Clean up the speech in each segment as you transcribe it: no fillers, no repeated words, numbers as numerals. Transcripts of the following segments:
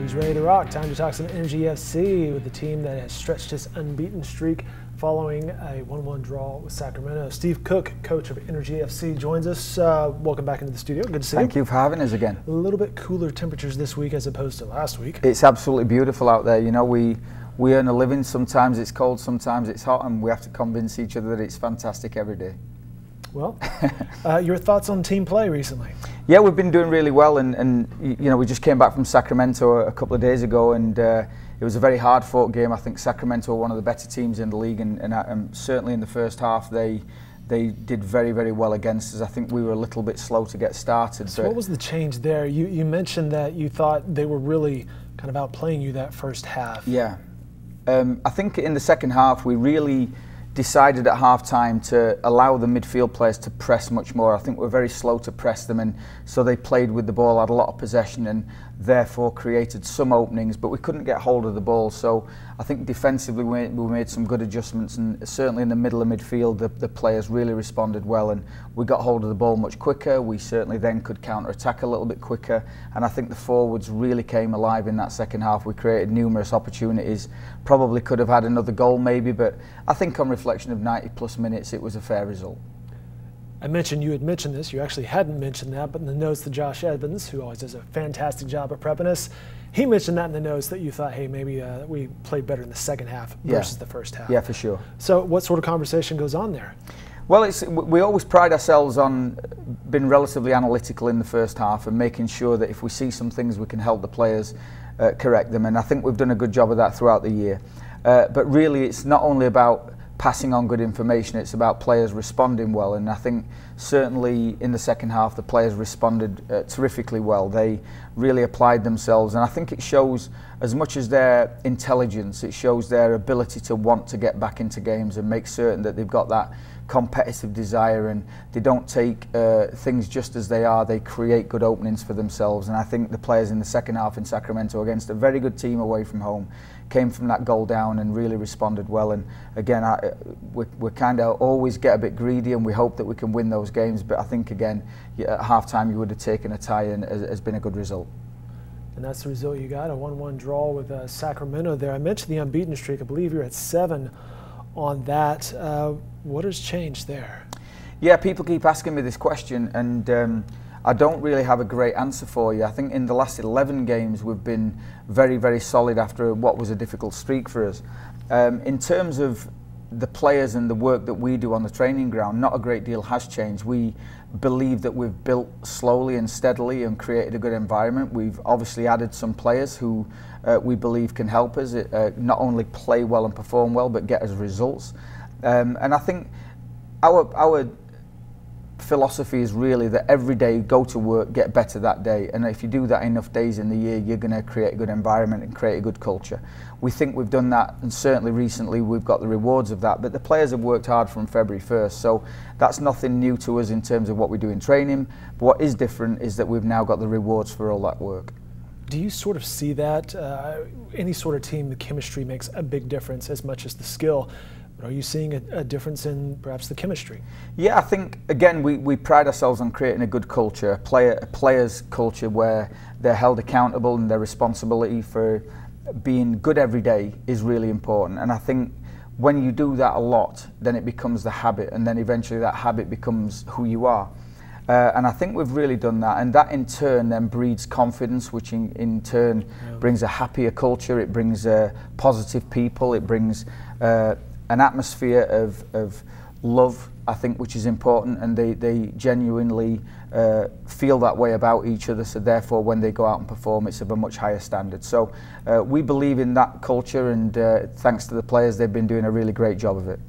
Who's ready to rock? Time to talk some Energy FC with the team that has stretched its unbeaten streak following a 1-1 draw with Sacramento. Steve Cooke, coach of Energy FC, joins us. Welcome back into the studio. Good to see you. Thank you for having us again. A little bit cooler temperatures this week as opposed to last week. It's absolutely beautiful out there. You know, we earn a living. Sometimes it's cold, sometimes it's hot, and we have to convince each other that it's fantastic every day. Well, your thoughts on team play recently? Yeah, we've been doing really well, and you know, we just came back from Sacramento a couple of days ago, and it was a very hard-fought game. I think Sacramento were one of the better teams in the league, and certainly in the first half they did very, very well against us. I think we were a little bit slow to get started. So what was the change there? You mentioned that you thought they were really kind of outplaying you that first half. Yeah, I think in the second half we really decided at half-time to allow the midfield players to press much more. I think we're very slow to press them, and so they played with the ball, had a lot of possession, and therefore created some openings, but we couldn't get hold of the ball. So I think defensively we made some good adjustments, and certainly in the middle of midfield the players really responded well, and we got hold of the ball much quicker. We certainly then could counter-attack a little bit quicker, and I think the forwards really came alive in that second half. We created numerous opportunities, probably could have had another goal maybe, but I think on reflection of 90+ minutes it was a fair result. I mentioned you had mentioned this. You actually hadn't mentioned that, but in the notes to Josh Evans, who always does a fantastic job of prepping us, he mentioned that in the notes that you thought, hey, maybe we played better in the second half versus the first half. Yeah, for sure. So what sort of conversation goes on there? Well, we always pride ourselves on being relatively analytical in the first half and making sure that if we see some things we can help the players correct them, and I think we've done a good job of that throughout the year. But really it's not only about passing on good information, it's about players responding well, and I think certainly in the second half the players responded terrifically well. They really applied themselves, and I think it shows, as much as their intelligence, it shows their ability to want to get back into games and make certain that they've got that competitive desire, and they don't take things just as they are. They create good openings for themselves, and I think the players in the second half in Sacramento against a very good team away from home came from that goal down and really responded well. And again, we kind of always get a bit greedy and we hope that we can win those games, but I think again at half-time you would have taken a tie, and it has been a good result. And that's the result you got, a 1-1 draw with Sacramento there. I mentioned the unbeaten streak. I believe you're at 7 on that. What has changed there? Yeah, people keep asking me this question, and I don't really have a great answer for you. I think in the last 11 games we've been very, very solid after what was a difficult streak for us. In terms of the players and the work that we do on the training ground, not a great deal has changed. We believe that we've built slowly and steadily and created a good environment. We've obviously added some players who we believe can help us not only play well and perform well, but get us results. And I think our philosophy is really that every day go to work, get better that day, and if you do that enough days in the year, you're going to create a good environment and create a good culture. We think we've done that, and certainly recently we've got the rewards of that, but the players have worked hard from February 1st, so that's nothing new to us in terms of what we do in training. But what is different is that we've now got the rewards for all that work. Do you sort of see that any sort of team, the chemistry makes a big difference as much as the skill? Are you seeing a difference in perhaps the chemistry? Yeah, I think, again, we pride ourselves on creating a good culture, a player's culture where they're held accountable, and their responsibility for being good every day is really important. And I think when you do that a lot, then it becomes the habit, and then eventually that habit becomes who you are. And I think we've really done that, and that in turn then breeds confidence, which in turn brings a happier culture, it brings positive people, it brings an atmosphere of love, I think, which is important, and they genuinely feel that way about each other, so therefore when they go out and perform it's of a much higher standard. So we believe in that culture, and thanks to the players, they've been doing a really great job of it.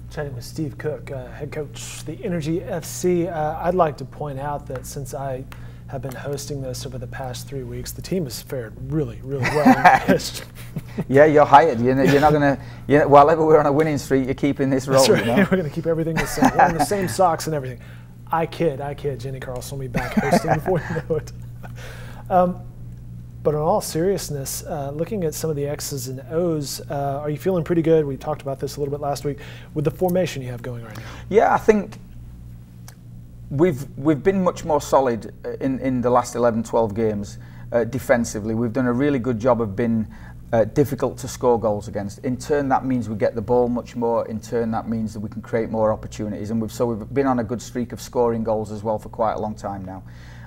Chatting with Steve Cooke, head coach, the Energy FC. I'd like to point out that since I have been hosting this over the past 3 weeks, the team has fared really, really well. Yeah, you're hired. You're not going to, while ever we're on a winning streak, you're keeping this role. That's right. You know? We're going to keep everything the same. We're in the same socks and everything. I kid. Jenny Carlson will be back hosting before you know it. But in all seriousness, looking at some of the X's and O's, are you feeling pretty good? We talked about this a little bit last week with the formation you have going right now. Yeah, I think we've been much more solid in the last 11, 12 games. defensively. We've done a really good job of being difficult to score goals against. In turn, that means we get the ball much more. In turn, that means that we can create more opportunities. And we've been on a good streak of scoring goals as well for quite a long time now.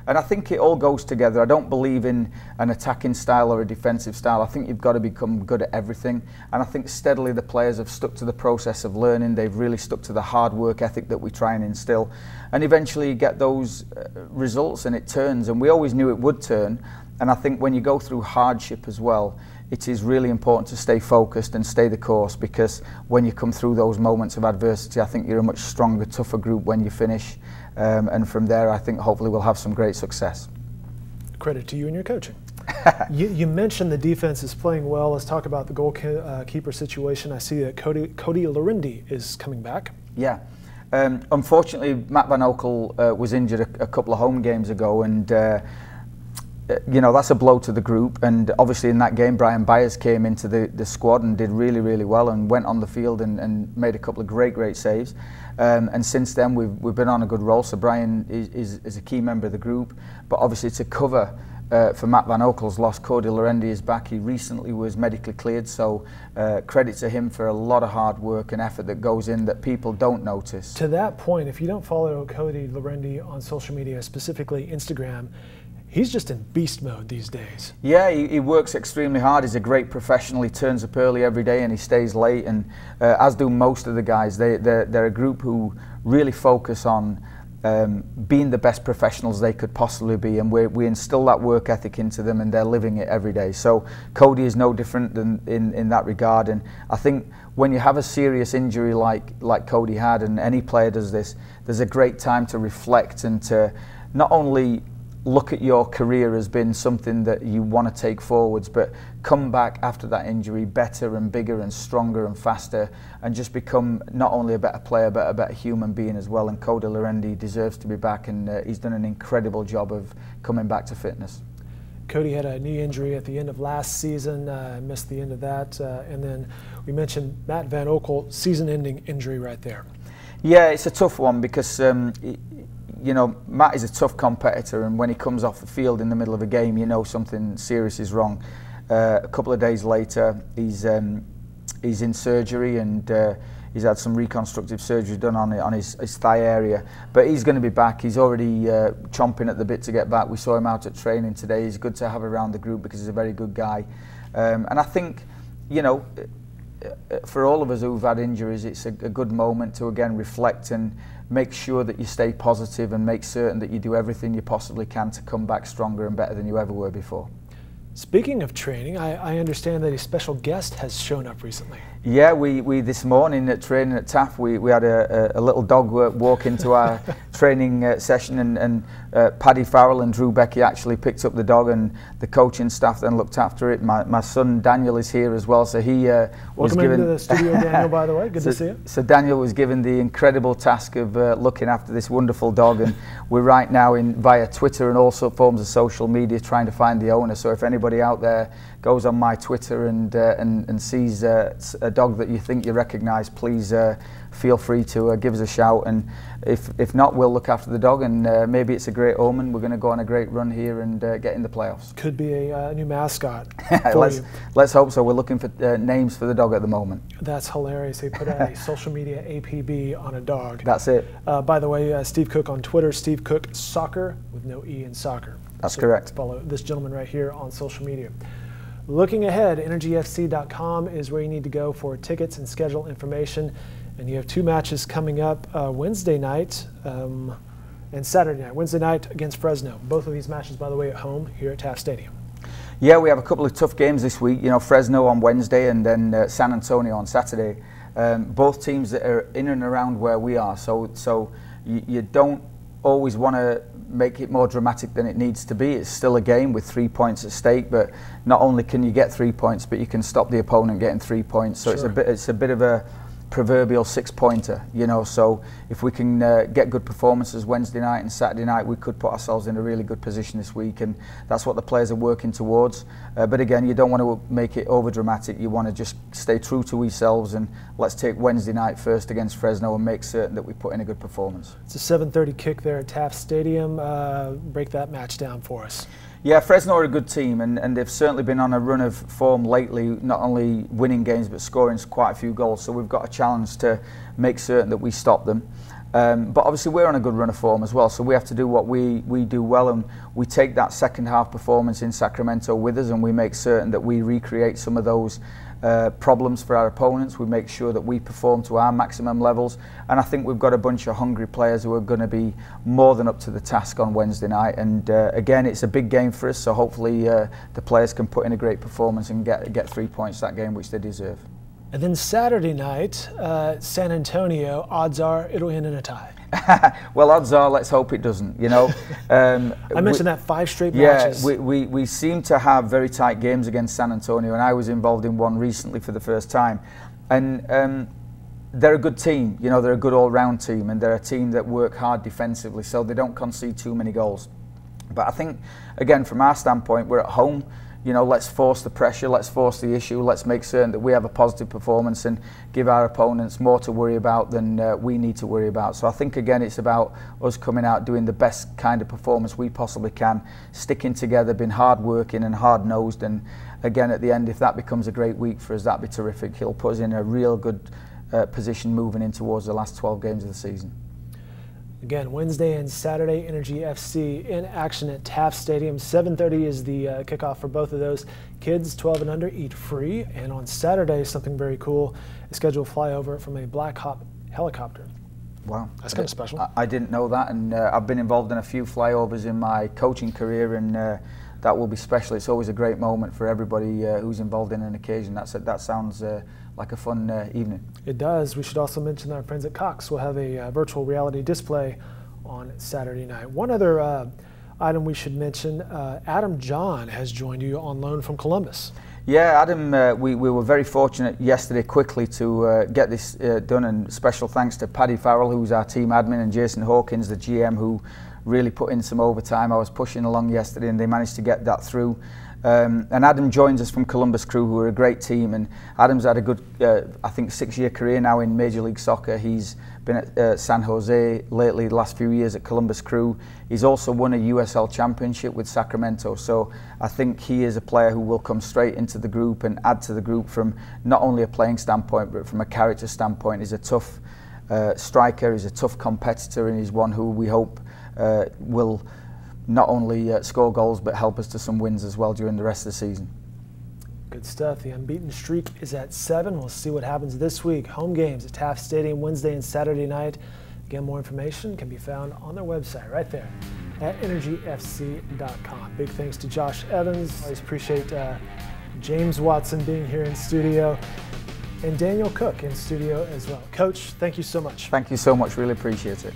And I think it all goes together. I don't believe in an attacking style or a defensive style. I think you've got to become good at everything. And I think steadily the players have stuck to the process of learning. They've really stuck to the hard work ethic that we try and instill. And eventually you get those results and it turns. And we always knew it would turn. And I think when you go through hardship as well, it is really important to stay focused and stay the course, because when you come through those moments of adversity, I think you're a much stronger, tougher group when you finish. And from there, I think hopefully we'll have some great success. Credit to you and your coaching. You mentioned the defense is playing well. Let's talk about the goalkeeper situation. I see that Cody Larendi is coming back. Yeah. Unfortunately, Matt Van Oekel was injured a couple of home games ago, and you know, that's a blow to the group. And obviously in that game, Brian Byers came into the squad and did really, really well and went on the field and made a couple of great saves. And since then we've been on a good roll. So Brian is a key member of the group, but obviously to cover for Matt Van Oekel's loss, Cody Larendi is back. He recently was medically cleared, so credit to him for a lot of hard work and effort that goes in that people don't notice. To that point, if you don't follow Cody Larendi on social media, specifically Instagram, he's just in beast mode these days. Yeah, he works extremely hard. He's a great professional. He turns up early every day and he stays late, and as do most of the guys. They're a group who really focus on being the best professionals they could possibly be, and we instill that work ethic into them, and they're living it every day. So Cody is no different than in that regard. And I think when you have a serious injury like Cody had, and any player does this, there's a great time to reflect and to not only look at your career as being something that you want to take forwards, but come back after that injury better and bigger and stronger and faster, and just become not only a better player but a better human being as well. And Cody Larendi deserves to be back, and he's done an incredible job of coming back to fitness. Cody had a knee injury at the end of last season, missed the end of that, and then we mentioned Matt Van Oekel, season-ending injury right there. Yeah, it's a tough one because you know, Matt is a tough competitor, and when he comes off the field in the middle of a game, you know something serious is wrong. A couple of days later, he's in surgery, and he's had some reconstructive surgery done on his thigh area. But he's going to be back. He's already chomping at the bit to get back. We saw him out at training today. He's good to have around the group because he's a very good guy. And I think, you know, for all of us who've had injuries, it's a good moment to again reflect and make sure that you stay positive and make certain that you do everything you possibly can to come back stronger and better than you ever were before. Speaking of training, I understand that a special guest has shown up recently. Yeah, we this morning at training at TAF, we had a little dog walk into our training session, and Paddy Farrell and Drew Becky actually picked up the dog, and the coaching staff then looked after it. My son Daniel is here as well, so he was given... Welcome into the studio, Daniel, by the way. Good to see you. So Daniel was given the incredible task of looking after this wonderful dog, and we're right now via Twitter and all forms of social media trying to find the owner. So if anybody out there goes on my Twitter and sees a dog that you think you recognise, please feel free to give us a shout, and if not, we'll look after the dog, and maybe it's a great omen. We're going to go on a great run here and get in the playoffs. Could be a new mascot for you. Let's hope so. We're looking for names for the dog at the moment. That's hilarious. They put a social media APB on a dog. That's it. By the way, Steve Cooke on Twitter, Steve Cooke Soccer with no E in soccer. That's correct. Follow this gentleman right here on social media. Looking ahead, energyfc.com is where you need to go for tickets and schedule information. And you have two matches coming up Wednesday night and Saturday night. Wednesday night against Fresno. Both of these matches, by the way, at home here at Taft Stadium. Yeah, we have a couple of tough games this week. You know, Fresno on Wednesday and then San Antonio on Saturday. Both teams that are in and around where we are. So you don't always want to make it more dramatic than it needs to be. It's still a game with 3 points at stake, but not only can you get 3 points, but you can stop the opponent getting 3 points. So sure. It's a bit of a proverbial 6-pointer, you know, so if we can get good performances Wednesday night and Saturday night, we could put ourselves in a really good position this week, and that's what the players are working towards. But again, you don't want to make it over dramatic. You want to just stay true to ourselves, and let's take Wednesday night first against Fresno and make certain that we put in a good performance. It's a 7:30 kick there at Taft Stadium. Break that match down for us. Yeah, Fresno are a good team, and they've certainly been on a run of form lately, not only winning games but scoring quite a few goals, so we've got a challenge to make certain that we stop them. But obviously we're on a good run of form as well, so we have to do what we do well, and we take that second half performance in Sacramento with us, and we make certain that we recreate some of those problems for our opponents. We make sure that we perform to our maximum levels, and I think we've got a bunch of hungry players who are going to be more than up to the task on Wednesday night. And again, it's a big game for us, so hopefully the players can put in a great performance and get 3 points that game, which they deserve. And then Saturday night, San Antonio, odds are it'll end in a tie. Well, odds are, let's hope it doesn't, you know. I mentioned that 5 straight matches. Yeah, we seem to have very tight games against San Antonio, and I was involved in one recently for the first time. And they're a good team, you know, they're a good all-round team, and they're a team that work hard defensively, so they don't concede too many goals. But I think, again, from our standpoint, we're at home. You know, let's force the pressure, let's force the issue, let's make certain that we have a positive performance and give our opponents more to worry about than we need to worry about. So I think, again, it's about us coming out doing the best kind of performance we possibly can, sticking together, being hard-working and hard-nosed, and again, at the end, if that becomes a great week for us, that'd be terrific. He'll put us in a real good position moving in towards the last 12 games of the season. Again, Wednesday and Saturday, Energy FC in action at Taft Stadium. 7:30 is the kickoff for both of those. Kids 12 and under eat free. And on Saturday, something very cool, a scheduled flyover from a Black Hawk helicopter. Wow. That's kind of special. I didn't know that, and I've been involved in a few flyovers in my coaching career, and that will be special. It's always a great moment for everybody who's involved in an occasion. That sounds like a fun evening. It does. We should also mention our friends at Cox will have a virtual reality display on Saturday night. One other item we should mention, Adam Jahn has joined you on loan from Columbus. Yeah, Adam, we were very fortunate yesterday quickly to get this done, and special thanks to Paddy Farrell, who's our team admin, and Jason Hawkins, the GM, who really put in some overtime. I was pushing along yesterday and they managed to get that through. And Adam joins us from Columbus Crew, who are a great team, and Adam's had a good, I think, 6-year career now in Major League Soccer. He's been at San Jose lately, the last few years at Columbus Crew. He's also won a USL Championship with Sacramento, so I think he is a player who will come straight into the group and add to the group from not only a playing standpoint, but from a character standpoint. He's a tough striker, he's a tough competitor, and he's one who we hope will not only score goals but help us to some wins as well during the rest of the season. Good stuff. The unbeaten streak is at 7. We'll see what happens this week. Home games at Taft Stadium Wednesday and Saturday night. Again, more information can be found on their website right there at energyfc.com. Big thanks to Josh Evans. Always appreciate James Watson being here in studio, and Daniel Cook in studio as well. Coach, thank you so much. Thank you so much. Really appreciate it.